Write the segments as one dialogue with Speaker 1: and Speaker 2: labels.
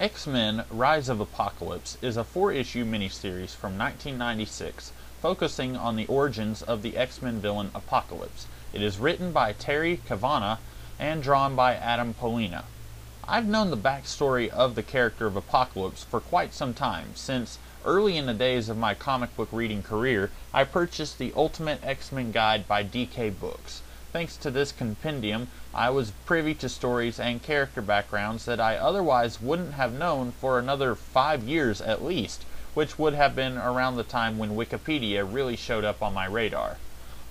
Speaker 1: X-Men Rise of Apocalypse is a 4-issue miniseries from 1996 focusing on the origins of the X-Men villain Apocalypse. It is written by Terry Cavanagh and drawn by Adam Pollina. I've known the backstory of the character of Apocalypse for quite some time, since early in the days of my comic book reading career, I purchased the Ultimate X-Men Guide by DK Books. Thanks to this compendium, I was privy to stories and character backgrounds that I otherwise wouldn't have known for another 5 years at least, which would have been around the time when Wikipedia really showed up on my radar.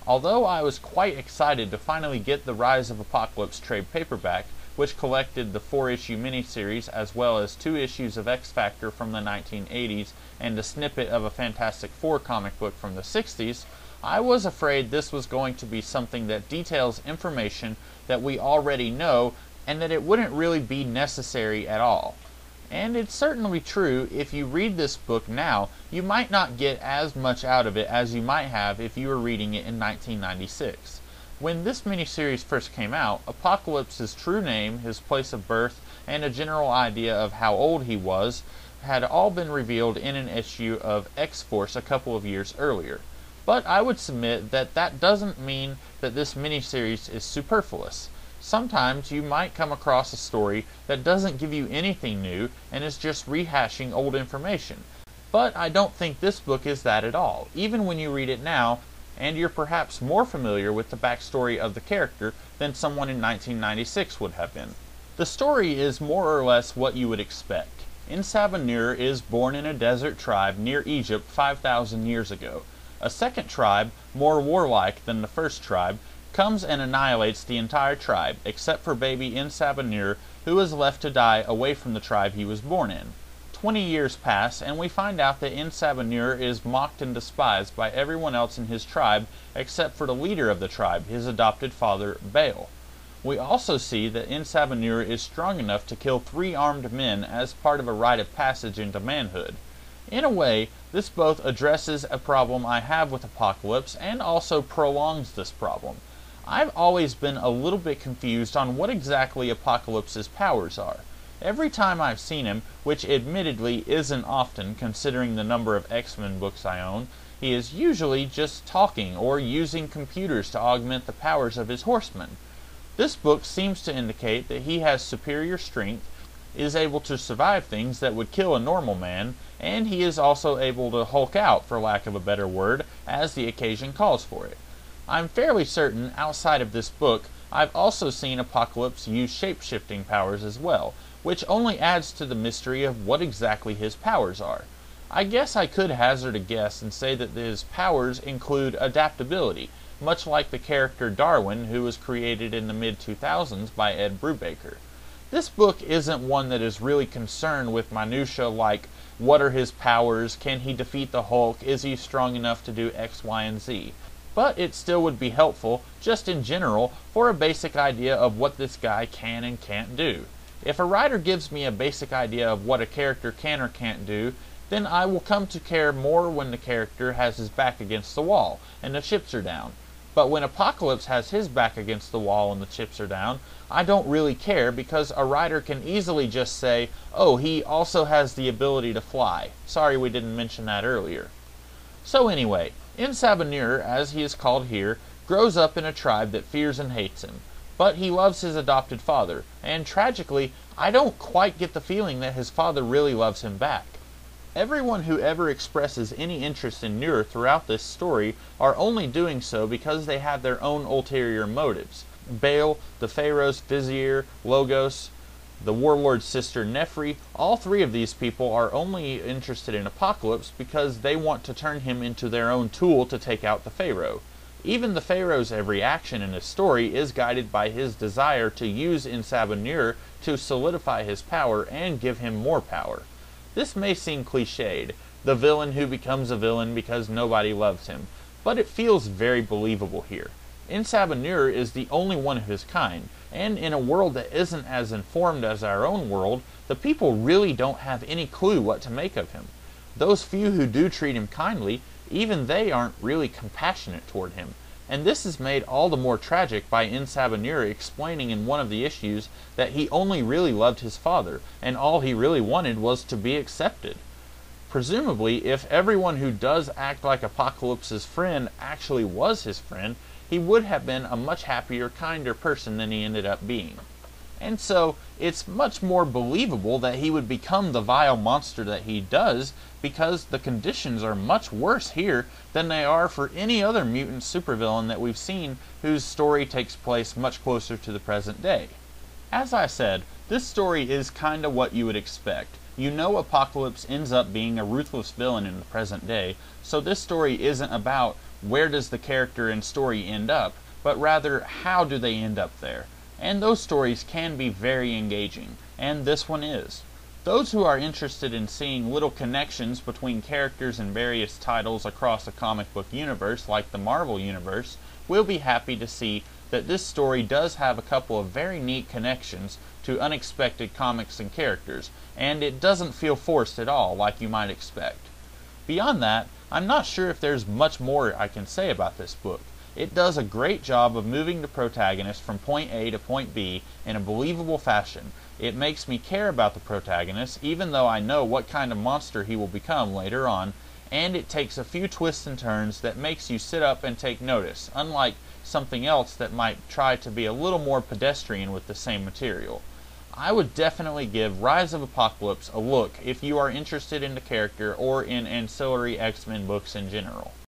Speaker 1: Although I was quite excited to finally get the Rise of Apocalypse trade paperback, which collected the 4-issue miniseries as well as 2 issues of X-Factor from the 1980s and a snippet of a Fantastic Four comic book from the 60s, I was afraid this was going to be something that details information that we already know and that it wouldn't really be necessary at all. And it's certainly true, if you read this book now, you might not get as much out of it as you might have if you were reading it in 1996. When this miniseries first came out, Apocalypse's true name, his place of birth, and a general idea of how old he was had all been revealed in an issue of X-Force a couple of years earlier. But I would submit that that doesn't mean that this miniseries is superfluous. Sometimes you might come across a story that doesn't give you anything new and is just rehashing old information. But I don't think this book is that at all, even when you read it now, and you're perhaps more familiar with the backstory of the character than someone in 1996 would have been. The story is more or less what you would expect. Insabanur is born in a desert tribe near Egypt 5,000 years ago. A second tribe, more warlike than the first tribe, comes and annihilates the entire tribe, except for baby Insabanur, who is left to die away from the tribe he was born in. 20 years pass, and we find out that Insabanur is mocked and despised by everyone else in his tribe, except for the leader of the tribe, his adopted father, Baal. We also see that Insabanur is strong enough to kill 3 armed men as part of a rite of passage into manhood. In a way, this both addresses a problem I have with Apocalypse and also prolongs this problem. I've always been a little bit confused on what exactly Apocalypse's powers are. Every time I've seen him, which admittedly isn't often considering the number of X-Men books I own, he is usually just talking or using computers to augment the powers of his horsemen. This book seems to indicate that he has superior strength, is able to survive things that would kill a normal man, and he is also able to Hulk out, for lack of a better word, as the occasion calls for it. I'm fairly certain, outside of this book, I've also seen Apocalypse use shape-shifting powers as well, which only adds to the mystery of what exactly his powers are. I guess I could hazard a guess and say that his powers include adaptability, much like the character Darwin, who was created in the mid-2000s by Ed Brubaker. This book isn't one that is really concerned with minutiae like, what are his powers, can he defeat the Hulk, is he strong enough to do X, Y, and Z. But it still would be helpful, just in general, for a basic idea of what this guy can and can't do. If a writer gives me a basic idea of what a character can or can't do, then I will come to care more when the character has his back against the wall, and the chips are down. But when Apocalypse has his back against the wall and the chips are down, I don't really care because a writer can easily just say, oh, he also has the ability to fly. Sorry we didn't mention that earlier. So anyway, Insabanur, as he is called here, grows up in a tribe that fears and hates him. But he loves his adopted father, and tragically, I don't quite get the feeling that his father really loves him back. Everyone who ever expresses any interest in Nur throughout this story are only doing so because they have their own ulterior motives. Baal, the Pharaoh's vizier, Logos, the warlord's sister Nefri, all 3 of these people are only interested in Apocalypse because they want to turn him into their own tool to take out the Pharaoh. Even the Pharaoh's every action in his story is guided by his desire to use Insabanur to solidify his power and give him more power. This may seem cliched, the villain who becomes a villain because nobody loves him, but it feels very believable here. Insabanur is the only one of his kind, and in a world that isn't as informed as our own world, the people really don't have any clue what to make of him. Those few who do treat him kindly, even they aren't really compassionate toward him. And this is made all the more tragic by Insabanura explaining in one of the issues that he only really loved his father, and all he really wanted was to be accepted. Presumably, if everyone who does act like Apocalypse's friend actually was his friend, he would have been a much happier, kinder person than he ended up being. And so, it's much more believable that he would become the vile monster that he does, because the conditions are much worse here than they are for any other mutant supervillain that we've seen whose story takes place much closer to the present day. As I said, this story is kinda what you would expect. You know Apocalypse ends up being a ruthless villain in the present day, so this story isn't about where does the character and story end up, but rather how do they end up there. And those stories can be very engaging, and this one is. Those who are interested in seeing little connections between characters in various titles across a comic book universe like the Marvel Universe will be happy to see that this story does have a couple of very neat connections to unexpected comics and characters, and it doesn't feel forced at all like you might expect. Beyond that, I'm not sure if there's much more I can say about this book. It does a great job of moving the protagonist from point A to point B in a believable fashion. It makes me care about the protagonist, even though I know what kind of monster he will become later on, and it takes a few twists and turns that makes you sit up and take notice, unlike something else that might try to be a little more pedestrian with the same material. I would definitely give Rise of Apocalypse a look if you are interested in the character or in ancillary X-Men books in general.